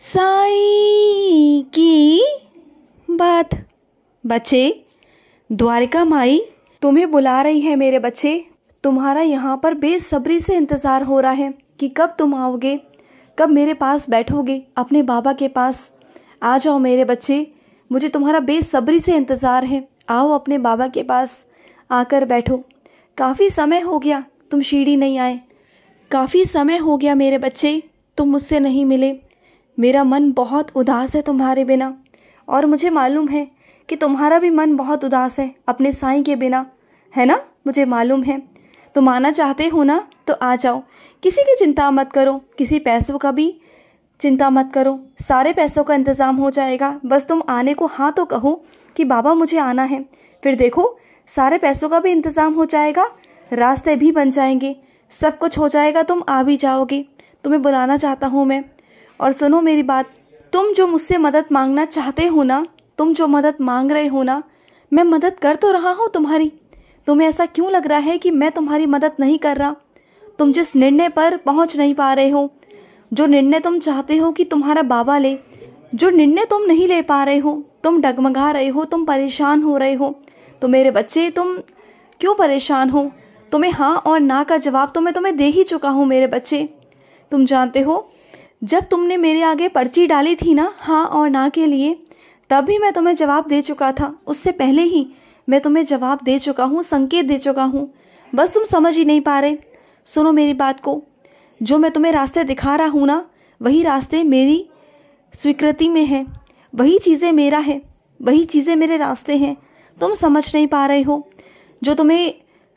साईं की बात। बच्चे, द्वारिका माई तुम्हें बुला रही है मेरे बच्चे। तुम्हारा यहाँ पर बेसब्री से इंतज़ार हो रहा है कि कब तुम आओगे, कब मेरे पास बैठोगे अपने बाबा के पास। आ जाओ मेरे बच्चे, मुझे तुम्हारा बेसब्री से इंतज़ार है। आओ अपने बाबा के पास आकर बैठो। काफ़ी समय हो गया तुम शिरडी नहीं आए, काफ़ी समय हो गया मेरे बच्चे तुम मुझसे नहीं मिले। मेरा मन बहुत उदास है तुम्हारे बिना, और मुझे मालूम है कि तुम्हारा भी मन बहुत उदास है अपने साईं के बिना, है ना। मुझे मालूम है। तुम आना चाहते हो ना, तो आ जाओ। किसी की चिंता मत करो, किसी पैसों का भी चिंता मत करो, सारे पैसों का इंतज़ाम हो जाएगा। बस तुम आने को हाँ तो कहो कि बाबा मुझे आना है, फिर देखो सारे पैसों का भी इंतज़ाम हो जाएगा, रास्ते भी बन जाएंगे, सब कुछ हो जाएगा, तुम आ भी जाओगे। तुम्हें बुलाना चाहता हूँ मैं। और सुनो मेरी बात, तुम जो मुझसे मदद मांगना चाहते हो ना, तुम जो मदद मांग रहे हो ना, मैं मदद कर तो रहा हूँ तुम्हारी। तुम्हें ऐसा क्यों लग रहा है कि मैं तुम्हारी मदद नहीं कर रहा? तुम जिस निर्णय पर पहुँच नहीं पा रहे हो, जो निर्णय तुम चाहते हो कि तुम्हारा बाबा ले, जो निर्णय तुम नहीं ले पा रहे हो, तुम डगमगा रहे हो, तुम परेशान हो रहे हो। तो मेरे बच्चे, तुम क्यों परेशान हो? तुम्हें हाँ और ना का जवाब तो मैं तुम्हें दे ही चुका हूँ मेरे बच्चे। तुम जानते हो, जब तुमने मेरे आगे पर्ची डाली थी ना हाँ और ना के लिए, तब भी मैं तुम्हें जवाब दे चुका था। उससे पहले ही मैं तुम्हें जवाब दे चुका हूँ, संकेत दे चुका हूँ, बस तुम समझ ही नहीं पा रहे। सुनो मेरी बात को, जो मैं तुम्हें रास्ते दिखा रहा हूँ ना, वही रास्ते मेरी स्वीकृति में है, वही चीज़ें मेरा है, वही चीज़ें मेरे रास्ते हैं। तुम समझ नहीं पा रहे हो। जो तुम्हें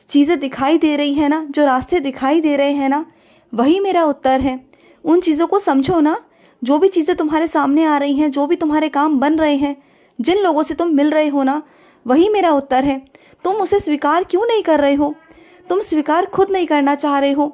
चीज़ें दिखाई दे रही है ना, जो रास्ते दिखाई दे रहे हैं ना, वही मेरा उत्तर है। उन चीज़ों को समझो ना। जो भी चीज़ें तुम्हारे सामने आ रही हैं, जो भी तुम्हारे काम बन रहे हैं, जिन लोगों से तुम मिल रहे हो ना, वही मेरा उत्तर है। तुम उसे स्वीकार क्यों नहीं कर रहे हो? तुम स्वीकार खुद नहीं करना चाह रहे हो,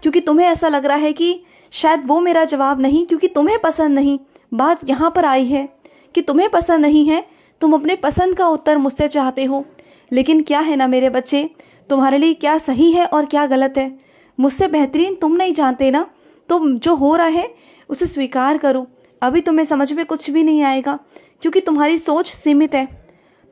क्योंकि तुम्हें ऐसा लग रहा है कि शायद वो मेरा जवाब नहीं, क्योंकि तुम्हें पसंद नहीं। बात यहाँ पर आई है कि तुम्हें पसंद नहीं है, तुम अपने पसंद का उत्तर मुझसे चाहते हो। लेकिन क्या है ना मेरे बच्चे, तुम्हारे लिए क्या सही है और क्या गलत है, मुझसे बेहतरीन तुम नहीं जानते ना। तुम जो हो रहा है उसे स्वीकार करो। अभी तुम्हें समझ में कुछ भी नहीं आएगा, क्योंकि तुम्हारी सोच सीमित है।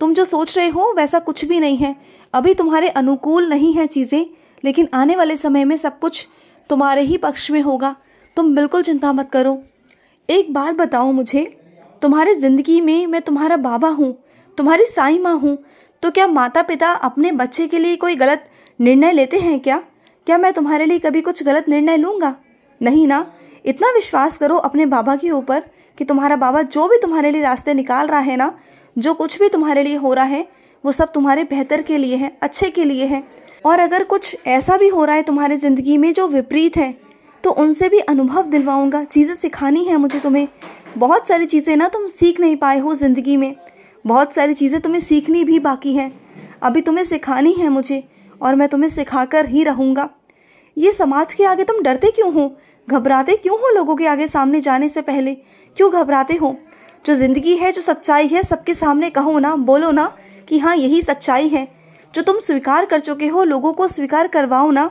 तुम जो सोच रहे हो वैसा कुछ भी नहीं है। अभी तुम्हारे अनुकूल नहीं है चीज़ें, लेकिन आने वाले समय में सब कुछ तुम्हारे ही पक्ष में होगा। तुम बिल्कुल चिंता मत करो। एक बात बताओ मुझे, तुम्हारी ज़िंदगी में मैं तुम्हारा बाबा हूँ, तुम्हारी साईं माँ हूँ, तो क्या माता पिता अपने बच्चे के लिए कोई गलत निर्णय लेते हैं क्या? क्या मैं तुम्हारे लिए कभी कुछ गलत निर्णय लूँगा? नहीं ना। इतना विश्वास करो अपने बाबा के ऊपर कि तुम्हारा बाबा जो भी तुम्हारे लिए रास्ते निकाल रहा है ना, जो कुछ भी तुम्हारे लिए हो रहा है, वो सब तुम्हारे बेहतर के लिए है, अच्छे के लिए है। और अगर कुछ ऐसा भी हो रहा है तुम्हारी ज़िंदगी में जो विपरीत है, तो उनसे भी अनुभव दिलवाऊंगा। चीज़ें सिखानी है मुझे तुम्हें। बहुत सारी चीज़ें ना तुम सीख नहीं पाए हो ज़िंदगी में, बहुत सारी चीज़ें तुम्हें सीखनी भी बाकी हैं। अभी तुम्हें सिखानी है मुझे, और मैं तुम्हें सिखाकर ही रहूँगा। ये समाज के आगे तुम डरते क्यों हो? घबराते क्यों हो? लोगों के आगे सामने जाने से पहले क्यों घबराते हो? जो ज़िंदगी है, जो सच्चाई है, सबके सामने कहो ना, बोलो ना कि हाँ यही सच्चाई है। जो तुम स्वीकार कर चुके हो, लोगों को स्वीकार करवाओ ना।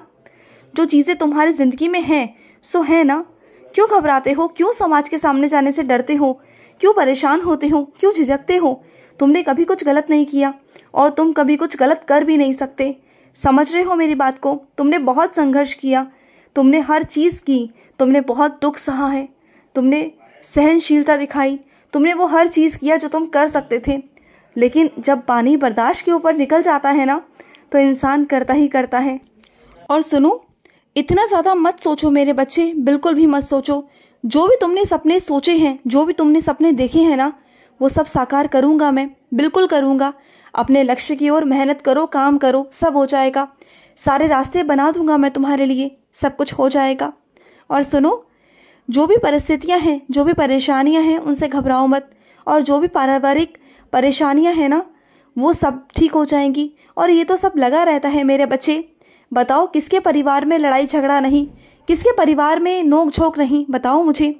जो चीज़ें तुम्हारी ज़िंदगी में हैं सो है ना। क्यों घबराते हो? क्यों समाज के सामने जाने से डरते हो? क्यों परेशान होते हो? क्यों झिझकते हो? तुमने कभी कुछ गलत नहीं किया, और तुम कभी कुछ गलत कर भी नहीं सकते। समझ रहे हो मेरी बात को? तुमने बहुत संघर्ष किया, तुमने हर चीज़ की, तुमने बहुत दुख सहा है, तुमने सहनशीलता दिखाई, तुमने वो हर चीज़ किया जो तुम कर सकते थे। लेकिन जब पानी बर्दाश्त के ऊपर निकल जाता है ना, तो इंसान करता ही करता है। और सुनो, इतना ज़्यादा मत सोचो मेरे बच्चे, बिल्कुल भी मत सोचो। जो भी तुमने सपने सोचे हैं, जो भी तुमने सपने देखे हैं ना, वो सब साकार करूँगा मैं, बिल्कुल करूँगा। अपने लक्ष्य की ओर मेहनत करो, काम करो, सब हो जाएगा। सारे रास्ते बना दूंगा मैं तुम्हारे लिए, सब कुछ हो जाएगा। और सुनो, जो भी परिस्थितियां हैं, जो भी परेशानियां हैं, उनसे घबराओ मत। और जो भी पारिवारिक परेशानियां हैं ना, वो सब ठीक हो जाएंगी। और ये तो सब लगा रहता है मेरे बच्चे। बताओ, किसके परिवार में लड़ाई झगड़ा नहीं, किसके परिवार में नोक झोंक नहीं? बताओ मुझे।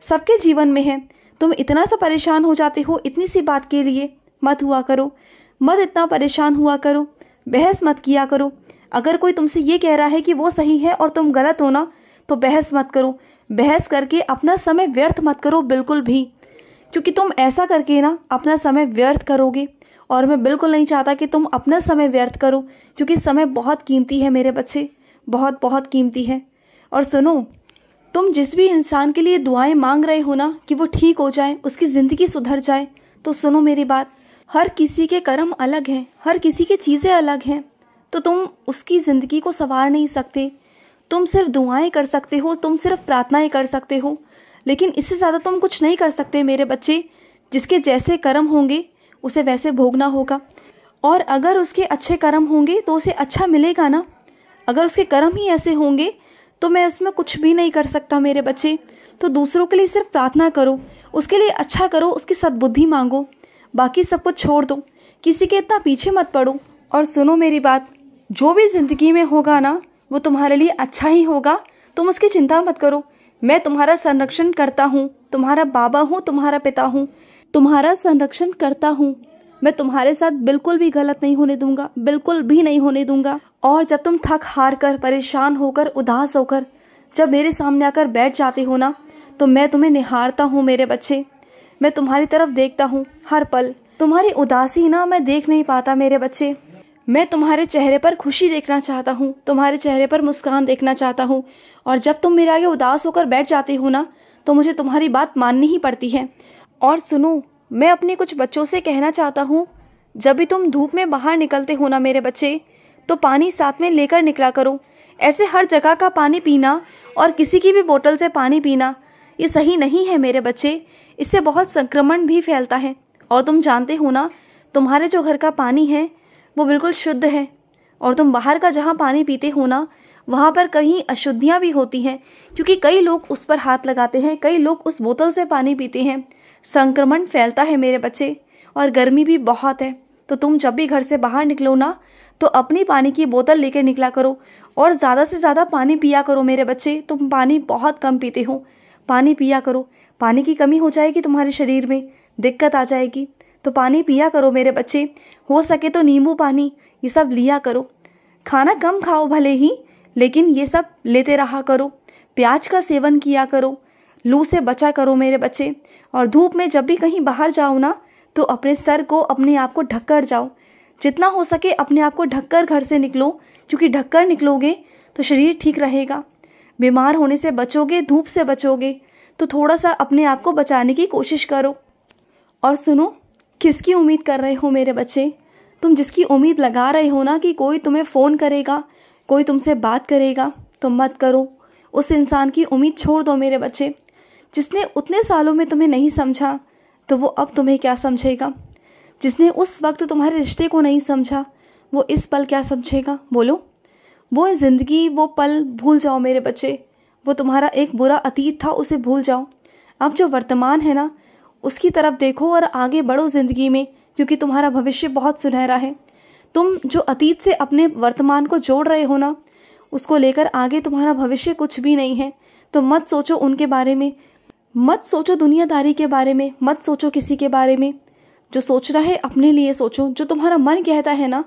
सबके जीवन में है। तुम इतना सा परेशान हो जाते हो इतनी सी बात के लिए। मत हुआ करो, मत इतना परेशान हुआ करो, बहस मत किया करो। अगर कोई तुमसे ये कह रहा है कि वो सही है और तुम गलत हो ना, तो बहस मत करो। बहस करके अपना समय व्यर्थ मत करो बिल्कुल भी, क्योंकि तुम ऐसा करके ना अपना समय व्यर्थ करोगे, और मैं बिल्कुल नहीं चाहता कि तुम अपना समय व्यर्थ करो, क्योंकि समय बहुत कीमती है मेरे बच्चे, बहुत बहुत कीमती है। और सुनो, तुम जिस भी इंसान के लिए दुआएं मांग रहे हो ना कि वो ठीक हो जाए, उसकी ज़िंदगी सुधर जाए, तो सुनो मेरी बात, हर किसी के कर्म अलग हैं, हर किसी की चीज़ें अलग हैं, तो तुम उसकी ज़िंदगी को संवार नहीं सकते। तुम सिर्फ दुआएं कर सकते हो, तुम सिर्फ प्रार्थनाएं कर सकते हो, लेकिन इससे ज़्यादा तुम कुछ नहीं कर सकते मेरे बच्चे। जिसके जैसे कर्म होंगे उसे वैसे भोगना होगा, और अगर उसके अच्छे कर्म होंगे तो उसे अच्छा मिलेगा ना। अगर उसके कर्म ही ऐसे होंगे तो मैं उसमें कुछ भी नहीं कर सकता मेरे बच्चे। तो दूसरों के लिए सिर्फ प्रार्थना करो, उसके लिए अच्छा करो, उसकी सद्बुद्धि मांगो, बाकी सब कुछ छोड़ दो, किसी के इतना पीछे मत पड़ो। और सुनो मेरी बात, जो भी ज़िंदगी में होगा ना वो तुम्हारे लिए अच्छा ही होगा, तुम उसकी चिंता मत करो। मैं तुम्हारा संरक्षण करता हूँ, तुम्हारा बाबा हूँ, तुम्हारा पिता हूँ, तुम्हारा संरक्षण करता हूँ। मैं तुम्हारे साथ बिल्कुल भी गलत नहीं होने दूंगा, बिल्कुल भी नहीं होने दूंगा। और जब तुम थक हार कर, परेशान होकर, उदास होकर जब मेरे सामने आकर बैठ जाते हो ना, तो मैं तुम्हें निहारता हूँ मेरे बच्चे, मैं तुम्हारी तरफ देखता हूँ हर पल। तुम्हारी उदासी ना मैं देख नहीं पाता मेरे बच्चे, मैं तुम्हारे चेहरे पर खुशी देखना चाहता हूँ, तुम्हारे चेहरे पर मुस्कान देखना चाहता हूँ। और जब तुम मेरे आगे उदास होकर बैठ जाते हो ना, तो मुझे तुम्हारी बात माननी ही पड़ती है। और सुनो, मैं अपने कुछ बच्चों से कहना चाहता हूँ, जब भी तुम धूप में बाहर निकलते हो ना मेरे बच्चे, तो पानी साथ में लेकर निकला करो। ऐसे हर जगह का पानी पीना और किसी की भी बोतल से पानी पीना, ये सही नहीं है मेरे बच्चे, इससे बहुत संक्रमण भी फैलता है। और तुम जानते हो ना, तुम्हारे जो घर का पानी है वो बिल्कुल शुद्ध है, और तुम बाहर का जहाँ पानी पीते हो ना, वहाँ पर कहीं अशुद्धियाँ भी होती हैं, क्योंकि कई लोग उस पर हाथ लगाते हैं, कई लोग उस बोतल से पानी पीते हैं। संक्रमण फैलता है मेरे बच्चे, और गर्मी भी बहुत है। तो तुम जब भी घर से बाहर निकलो ना, तो अपनी पानी की बोतल लेकर निकला करो, और ज़्यादा से ज़्यादा पानी पिया करो मेरे बच्चे। तुम पानी बहुत कम पीते हो, पानी पिया करो, पानी की कमी हो जाएगी, तुम्हारे शरीर में दिक्कत आ जाएगी, तो पानी पिया करो मेरे बच्चे। हो सके तो नींबू पानी ये सब लिया करो। खाना कम खाओ भले ही, लेकिन ये सब लेते रहा करो। प्याज का सेवन किया करो, लू से बचा करो मेरे बच्चे। और धूप में जब भी कहीं बाहर जाओ ना, तो अपने सर को, अपने आप को ढककर जाओ, जितना हो सके अपने आप को ढककर घर से निकलो, क्योंकि ढककर निकलोगे तो शरीर ठीक रहेगा, बीमार होने से बचोगे, धूप से बचोगे। तो थोड़ा सा अपने आप को बचाने की कोशिश करो। और सुनो, किसकी उम्मीद कर रहे हो मेरे बच्चे? तुम जिसकी उम्मीद लगा रहे हो ना कि कोई तुम्हें फ़ोन करेगा, कोई तुमसे बात करेगा, तो मत करो। उस इंसान की उम्मीद छोड़ दो मेरे बच्चे। जिसने उतने सालों में तुम्हें नहीं समझा, तो वो अब तुम्हें क्या समझेगा? जिसने उस वक्त तुम्हारे रिश्ते को नहीं समझा, वो इस पल क्या समझेगा? बोलो। वो ज़िंदगी, वो पल भूल जाओ मेरे बच्चे। वो तुम्हारा एक बुरा अतीत था, उसे भूल जाओ। अब जो वर्तमान है ना, उसकी तरफ देखो और आगे बढ़ो ज़िंदगी में, क्योंकि तुम्हारा भविष्य बहुत सुनहरा है। तुम जो अतीत से अपने वर्तमान को जोड़ रहे हो ना, उसको लेकर आगे तुम्हारा भविष्य कुछ भी नहीं है। तो मत सोचो उनके बारे में, मत सोचो दुनियादारी के बारे में, मत सोचो किसी के बारे में। जो सोचना है अपने लिए सोचो, जो तुम्हारा मन कहता है ना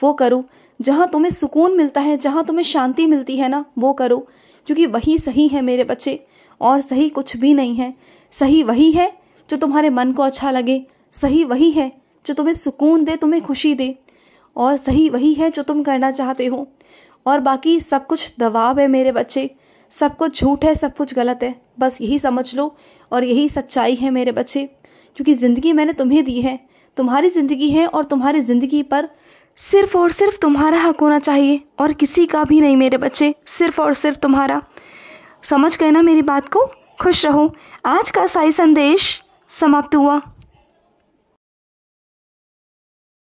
वो करो, जहाँ तुम्हें सुकून मिलता है, जहाँ तुम्हें शांति मिलती है ना वो करो, क्योंकि वही सही है मेरे बच्चे, और सही कुछ भी नहीं है। सही वही है जो तुम्हारे मन को अच्छा लगे, सही वही है जो तुम्हें सुकून दे, तुम्हें खुशी दे, और सही वही है जो तुम करना चाहते हो। और बाकी सब कुछ दबाव है मेरे बच्चे, सब कुछ झूठ है, सब कुछ गलत है, बस यही समझ लो, और यही सच्चाई है मेरे बच्चे। क्योंकि ज़िंदगी मैंने तुम्हें दी है, तुम्हारी ज़िंदगी है, और तुम्हारी ज़िंदगी पर सिर्फ़ और सिर्फ तुम्हारा हक होना चाहिए, और किसी का भी नहीं मेरे बच्चे, सिर्फ़ और सिर्फ तुम्हारा। समझ गए ना मेरी बात को? खुश रहो। आज का साई संदेश समाप्त हुआ।